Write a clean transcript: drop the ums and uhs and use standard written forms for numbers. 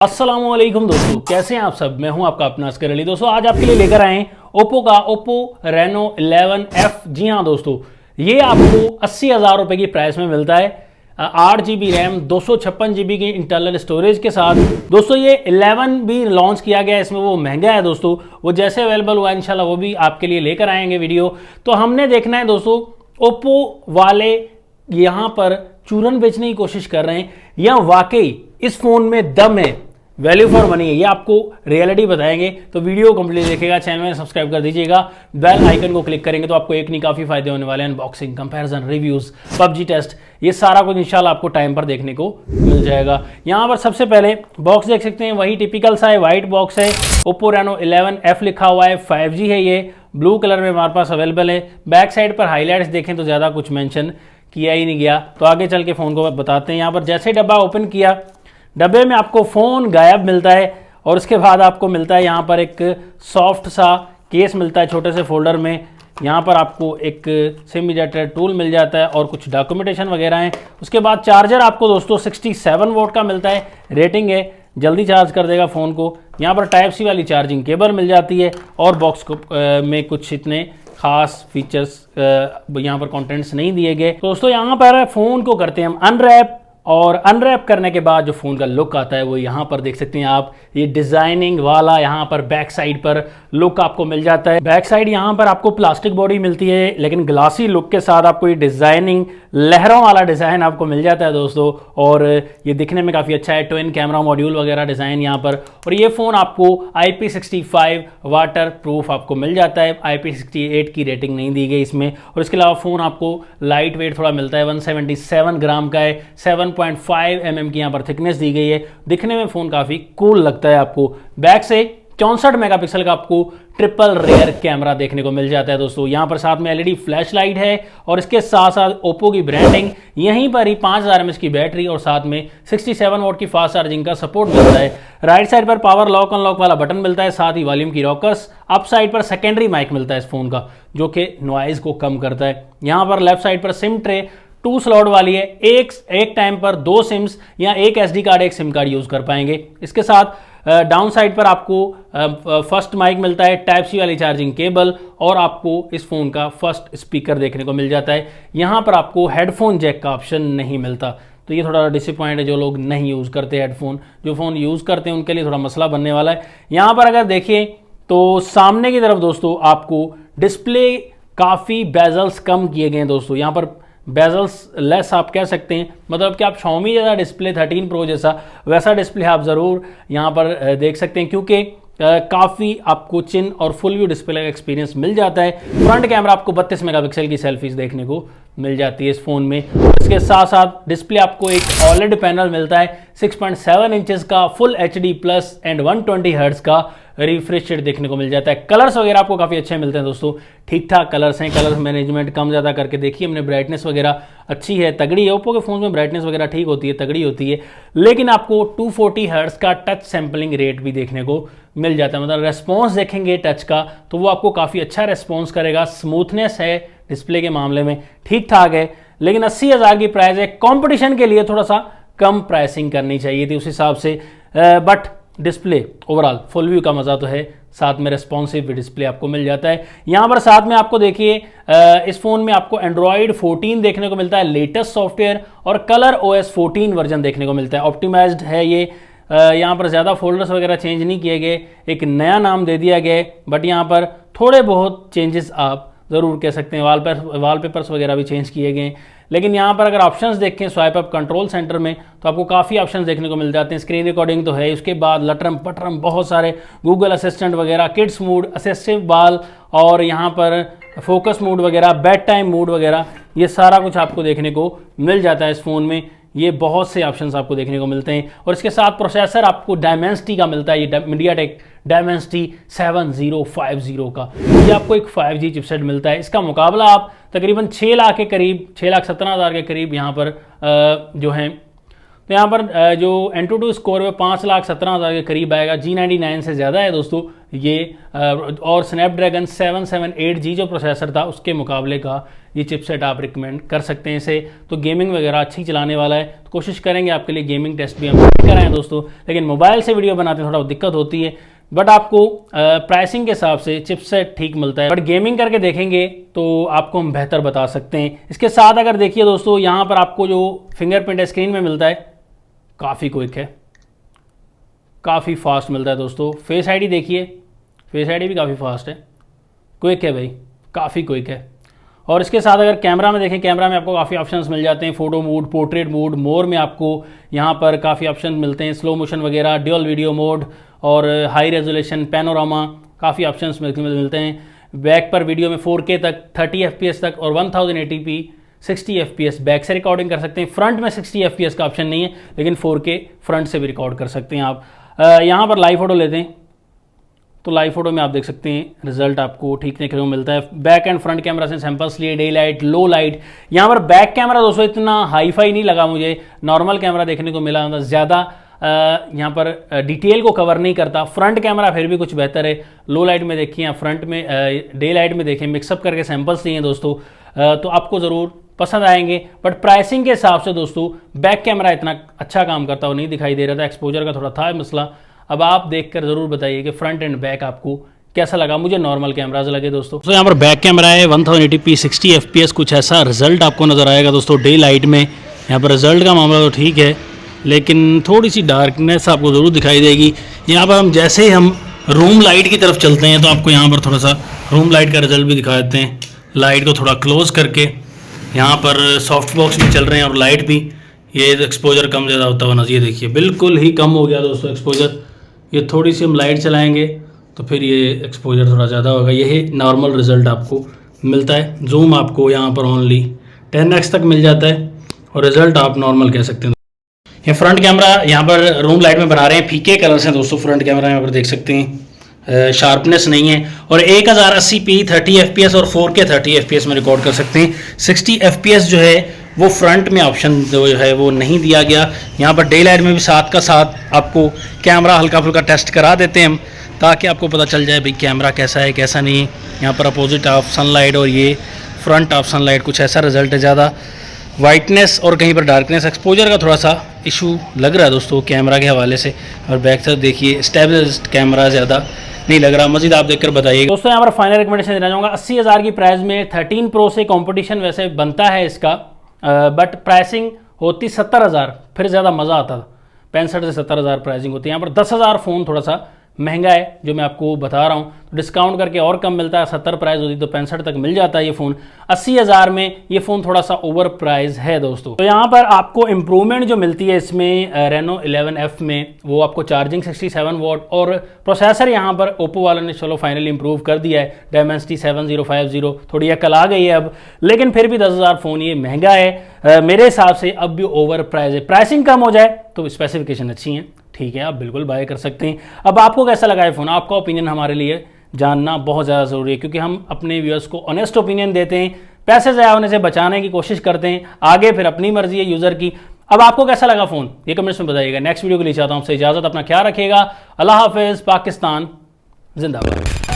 अस्सलामुअलैकुम दोस्तों, कैसे हैं आप सब। मैं हूं आपका अपना अस्कर अली। दोस्तों आज आपके लिए लेकर आए हैं ओप्पो का ओप्पो रेनो 11F। जी हां दोस्तों, ये आपको 80,000 रुपये की प्राइस में मिलता है। 8 GB रैम, 256 GB की इंटरनल स्टोरेज के साथ। दोस्तों ये 11 भी लॉन्च किया गया है, इसमें वो महंगा है दोस्तों। वो जैसे अवेलेबल हुआ इंशाल्लाह वो भी आपके लिए लेकर आएंगे वीडियो। तो हमने देखना है दोस्तों, ओप्पो वाले यहाँ पर चूरन बेचने की कोशिश कर रहे हैं या वाकई इस फोन में दम है, वैल्यू फॉर मनी है, ये आपको रियलिटी बताएंगे। तो वीडियो कंप्लीट देखेगा, चैनल में सब्सक्राइब कर दीजिएगा, बेल आइकन को क्लिक करेंगे तो आपको एक नहीं काफ़ी फायदे होने वाले हैं। Unboxing, comparison, reviews, PUBG test, ये सारा कुछ इंशाल्लाह आपको टाइम पर देखने को मिल जाएगा। यहाँ पर सबसे पहले बॉक्स देख सकते हैं, वही टिपिकल सा है, वाइट बॉक्स है। ओप्पो रेनो 11F लिखा हुआ है, 5G है, ये ब्लू कलर में हमारे पास अवेलेबल है। बैक साइड पर हाईलाइट्स देखें तो ज़्यादा कुछ मैंशन किया ही नहीं गया। तो आगे चल के फ़ोन को बताते हैं। यहाँ पर जैसे डब्बा ओपन किया, डब्बे में आपको फ़ोन गायब मिलता है और उसके बाद आपको मिलता है यहाँ पर एक सॉफ्ट सा केस मिलता है छोटे से फोल्डर में। यहाँ पर आपको एक सिम इजेक्टर टूल मिल जाता है और कुछ डॉक्यूमेंटेशन वगैरह हैं। उसके बाद चार्जर आपको दोस्तों 67 वोट का मिलता है, रेटिंग है, जल्दी चार्ज कर देगा फ़ोन को। यहाँ पर टाइप सी वाली चार्जिंग केबल मिल जाती है और बॉक्स को में कुछ इतने खास फीचर्स यहाँ पर कंटेंट्स नहीं दिए गए। दोस्तों यहाँ पर फ़ोन को करते हैं हम अनरैप, और अनरैप करने के बाद जो फ़ोन का लुक आता है वो यहाँ पर देख सकते हैं आप। ये डिज़ाइनिंग वाला यहाँ पर बैक साइड पर लुक आपको मिल जाता है। बैक साइड यहाँ पर आपको प्लास्टिक बॉडी मिलती है लेकिन ग्लासी लुक के साथ आपको ये डिज़ाइनिंग लहरों वाला डिज़ाइन आपको मिल जाता है दोस्तों। और ये दिखने में काफ़ी अच्छा है, ट्विन कैमरा मॉड्यूल वगैरह डिज़ाइन यहाँ पर। और ये फ़ोन आपको IP65 वाटर प्रूफ आपको मिल जाता है, IP68 की रेटिंग नहीं दी गई इसमें। और इसके अलावा फ़ोन आपको लाइट वेट थोड़ा मिलता है, 177 ग्राम का है, 7.5 mm की यहाँ पर थिकनेस दी गई है। दिखने में फ़ोन काफ़ी कूल लगता है आपको। बैक से 64 मेगापिक्सल का आपको ट्रिपल रेयर कैमरा देखने को मिल जाता है दोस्तों। यहाँ पर साथ में LED फ्लैश लाइट है और इसके साथ साथ ओप्पो की ब्रांडिंग, यहीं पर ही 5000 mAh की बैटरी और साथ में 67 वोट की फास्ट चार्जिंग का सपोर्ट मिलता है। राइट साइड पर पावर लॉक अनलॉक वाला बटन मिलता है, साथ ही वॉल्यूम की रॉकर्स। अप साइड पर सेकेंडरी माइक मिलता है इस फोन का, जो कि नॉइज को कम करता है। यहाँ पर लेफ्ट साइड पर सिम ट्रे 2 स्लॉट वाली है, एक टाइम पर 2 सिम्स या एक SD कार्ड, एक सिम कार्ड यूज़ कर पाएंगे। इसके साथ डाउन साइड पर आपको फर्स्ट माइक मिलता है, टाइप सी वाली चार्जिंग केबल और आपको इस फ़ोन का फर्स्ट स्पीकर देखने को मिल जाता है। यहाँ पर आपको हेडफोन जैक का ऑप्शन नहीं मिलता, तो ये थोड़ा डिसअपॉइंट है। जो लोग नहीं यूज़ करते हेडफोन, जो फ़ोन यूज़ करते हैं उनके लिए थोड़ा मसला बनने वाला है। यहाँ पर अगर देखें तो सामने की तरफ दोस्तों आपको डिस्प्ले काफ़ी बेजल्स कम किए गए हैं दोस्तों। यहाँ पर बेजल्स लेस आप कह सकते हैं, मतलब कि आप Xiaomi जैसा डिस्प्ले 13 Pro जैसा वैसा डिस्प्ले आप ज़रूर यहाँ पर देख सकते हैं, क्योंकि काफ़ी आपको चिन और फुल व्यू डिस्प्ले का एक्सपीरियंस मिल जाता है। फ्रंट कैमरा आपको 32 मेगापिक्सल की सेल्फीज देखने को मिल जाती है इस फ़ोन में। इसके साथ साथ डिस्प्ले आपको एक OLED पैनल मिलता है, 6.7 इंचेस का full HD plus and 120 hertz का रिफ्रेश रेट देखने को मिल जाता है। कलर्स वगैरह आपको काफ़ी अच्छे मिलते हैं दोस्तों, ठीक ठाक कलर्स हैं। कलर मैनेजमेंट कम ज़्यादा करके देखिए हमने, ब्राइटनेस वगैरह अच्छी है, तगड़ी है। ओप्पो के फ़ोन में ब्राइटनेस वगैरह ठीक होती है, तगड़ी होती है, लेकिन आपको 240 हर्ट्ज का टच सैम्पलिंग रेट भी देखने को मिल जाता है। मतलब रेस्पॉन्स देखेंगे टच का तो वो आपको काफ़ी अच्छा रेस्पॉन्स करेगा। स्मूथनेस है डिस्प्ले के मामले में ठीक ठाक है, लेकिन 80,000 की प्राइस है। कॉम्पिटिशन के लिए थोड़ा सा कम प्राइसिंग करनी चाहिए थी उस हिसाब से, but display overall full view का मज़ा तो है, साथ में रेस्पॉन्सिव डिस्प्ले आपको मिल जाता है। यहाँ पर साथ में आपको देखिए इस फ़ोन में आपको Android 14 देखने को मिलता है, लेटेस्ट सॉफ्टवेयर, और कलर OS 14 वर्जन देखने को मिलता है। ऑप्टिमाइज्ड है ये, यहाँ पर ज़्यादा फोल्डर्स वगैरह चेंज नहीं किए गए, एक नया नाम दे दिया गया, बट यहाँ पर थोड़े बहुत चेंजेस आप ज़रूर कह सकते हैं। वॉलपेपर्स वगैरह भी चेंज किए गए। लेकिन यहाँ पर अगर ऑप्शंस देखें स्वाइप अप कंट्रोल सेंटर में तो आपको काफ़ी ऑप्शंस देखने को मिल जाते हैं। स्क्रीन रिकॉर्डिंग तो है, उसके बाद लटरम पटरम बहुत सारे गूगल असिस्टेंट वगैरह, किड्स मूड, असिस्टिव बाल, और यहाँ पर फोकस मूड वगैरह, बेड टाइम मूड वगैरह, ये सारा कुछ आपको देखने को मिल जाता है इस फ़ोन में। ये बहुत से ऑप्शंस आपको देखने को मिलते हैं। और इसके साथ प्रोसेसर आपको Dimensity का मिलता है, ये MediaTek Dimensity 7050 का, ये आपको एक 5G चिपसेट मिलता है। इसका मुकाबला आप तकरीबन 6 लाख के करीब, 6,17,000 के करीब यहाँ पर जो हैं, तो यहाँ पर जो Antutu स्कोर में 5,17,000 के करीब आएगा। G99 से ज़्यादा है दोस्तों ये, और स्नैपड्रैगन 778G जो प्रोसेसर था उसके मुकाबले का ये चिपसेट आप रिकमेंड कर सकते हैं इसे। तो गेमिंग वगैरह अच्छी चलाने वाला है, तो कोशिश करेंगे आपके लिए गेमिंग टेस्ट भी हम कराएं दोस्तों। लेकिन मोबाइल से वीडियो बनाते हैं थोड़ा दिक्कत होती है, बट आपको प्राइसिंग के हिसाब से चिपसेट ठीक मिलता है। बट गेमिंग करके देखेंगे तो आपको हम बेहतर बता सकते हैं। इसके साथ अगर देखिए दोस्तों, यहाँ पर आपको जो फिंगरप्रिंट स्क्रीन में मिलता है काफ़ी क्विक है, काफ़ी फास्ट मिलता है दोस्तों। फेस आईडी देखिए, फेस आईडी भी काफ़ी फास्ट है, क्विक है भाई, काफ़ी क्विक है। और इसके साथ अगर कैमरा में देखें, कैमरा में आपको काफ़ी ऑप्शंस मिल जाते हैं, फोटो मोड, पोर्ट्रेट मोड, मोर में आपको यहाँ पर काफ़ी ऑप्शन मिलते हैं, स्लो मोशन वगैरह, ड्यूअल वीडियो मोड और हाई रेजोल्यूशन, पैनोरामा, काफ़ी ऑप्शंस मिलते हैं। बैक पर वीडियो में 4K तक, 30 FPS तक और 1080p 60 FPS बैक से रिकॉर्डिंग कर सकते हैं। फ्रंट में 60 FPS का ऑप्शन नहीं है, लेकिन 4K फ्रंट से भी रिकॉर्ड कर सकते हैं आप। यहाँ पर लाइव फोटो लेते हैं तो लाइव फोटो में आप देख सकते हैं रिजल्ट आपको ठीक देखने को मिलता है। बैक एंड फ्रंट कैमरा से सैंपल्स लिए, डे लाइट, लो लाइट। यहाँ पर बैक कैमरा दोस्तों इतना हाई फाई नहीं लगा मुझे, नॉर्मल कैमरा देखने को मिला, ज़्यादा यहाँ पर डिटेल को कवर नहीं करता। फ्रंट कैमरा फिर भी कुछ बेहतर है। लो लाइट में देखिए या फ्रंट में डे लाइट में देखें, मिक्सअप करके सैंपल्स लिए दोस्तों, तो आपको ज़रूर पसंद आएंगे। बट प्राइसिंग के हिसाब से दोस्तों बैक कैमरा इतना अच्छा काम करता हुआ नहीं दिखाई दे रहा था, एक्सपोजर का थोड़ा था मसला। अब आप देखकर ज़रूर बताइए कि फ्रंट एंड बैक आपको कैसा लगा। मुझे नॉर्मल कैमराज लगे दोस्तों। तो यहाँ पर बैक कैमरा है, 1080p 60 FPS, कुछ ऐसा रिजल्ट आपको नज़र आएगा दोस्तों डे लाइट में। यहाँ पर रिजल्ट का मामला तो ठीक है, लेकिन थोड़ी सी डार्कनेस आपको ज़रूर दिखाई देगी। यहाँ पर हम जैसे ही हम रूम लाइट की तरफ चलते हैं तो आपको यहाँ पर थोड़ा सा रूम लाइट का रिजल्ट भी दिखा देते हैं। लाइट को थोड़ा क्लोज करके, यहाँ पर सॉफ्ट बॉक्स भी चल रहे हैं और लाइट भी, ये एक्सपोजर कम ज़्यादा होता हुआ नज़र, ये देखिए बिल्कुल ही कम हो गया दोस्तों एक्सपोजर। ये थोड़ी सी हम लाइट चलाएंगे तो फिर ये एक्सपोजर थोड़ा ज़्यादा होगा। यही नॉर्मल रिजल्ट आपको मिलता है। जूम आपको यहाँ पर ओनली 10x तक मिल जाता है और रिजल्ट आप नॉर्मल कह सकते हैं। ये फ्रंट कैमरा यहाँ पर रूम लाइट में बना रहे हैं, फीके कलर्स हैं दोस्तों फ्रंट कैमरा, यहाँ पर देख सकते हैं, शार्पनेस नहीं है। और 1080p 30 FPS और 4K 30 FPS में रिकॉर्ड कर सकते हैं। 60 FPS जो है वो फ्रंट में ऑप्शन जो है वो नहीं दिया गया। यहाँ पर डे लाइट में भी साथ का साथ आपको कैमरा हल्का फुल्का टेस्ट करा देते हैं हम, ताकि आपको पता चल जाए भाई कैमरा कैसा है कैसा नहीं है। यहाँ पर अपोजिट ऑफ सनलाइट और ये फ्रंट ऑफ सनलाइट, कुछ ऐसा रिजल्ट है। ज़्यादा वाइटनेस और कहीं पर डार्कनेस, एक्सपोजर का थोड़ा सा इशू लग रहा है दोस्तों कैमरा के हवाले से। और बैक साइड देखिए स्टेबलाइज्ड कैमरा ज़्यादा नहीं लग रहा। मजीद आप देखकर बताइए दोस्तों। यहाँ पर फाइनल रिकमेंडेशन देना चाहूँगा, 80,000 की प्राइस में 13 Pro से कंपटीशन वैसे बनता है इसका, बट प्राइसिंग होती 70,000, फिर ज़्यादा मज़ा आता था। 65 से 70,000 प्राइसिंग होती है। यहाँ पर 10,000 फ़ोन थोड़ा सा महंगा है जो मैं आपको बता रहा हूँ, तो डिस्काउंट करके और कम मिलता है। 70 प्राइस होती तो 65 तक मिल जाता है ये फ़ोन। 80,000 में ये फ़ोन थोड़ा सा ओवर प्राइस है दोस्तों। तो यहाँ पर आपको इम्प्रूवमेंट जो मिलती है इसमें Reno 11F में, वो आपको चार्जिंग 67 वाट और प्रोसेसर यहाँ पर ओप्पो वालों ने चलो फाइनली इंप्रूव कर दिया है, Dimensity 7050, थोड़ी अकल आ गई है अब, लेकिन फिर भी 10,000 फ़ोन ये महंगा है मेरे हिसाब से। अब भी ओवर प्राइस है, प्राइसिंग कम हो जाए तो स्पेसिफिकेशन अच्छी हैं, ठीक है, आप बिल्कुल बाय कर सकते हैं। अब आपको कैसा लगा है फ़ोन, आपका ओपिनियन हमारे लिए जानना बहुत ज़्यादा ज़रूरी है, क्योंकि हम अपने व्यूअर्स को ऑनेस्ट ओपिनियन देते हैं, पैसे ज़ाया होने से बचाने की कोशिश करते हैं, आगे फिर अपनी मर्जी है यूज़र की। अब आपको कैसा लगा फ़ोन ये कमेंट्स में बताइएगा। नेक्स्ट वीडियो के लिए चाहता हूँ आपसे इजाज़त, अपना ख्याल रखिएगा। अल्लाह हाफिज़, पाकिस्तान जिंदाबाद।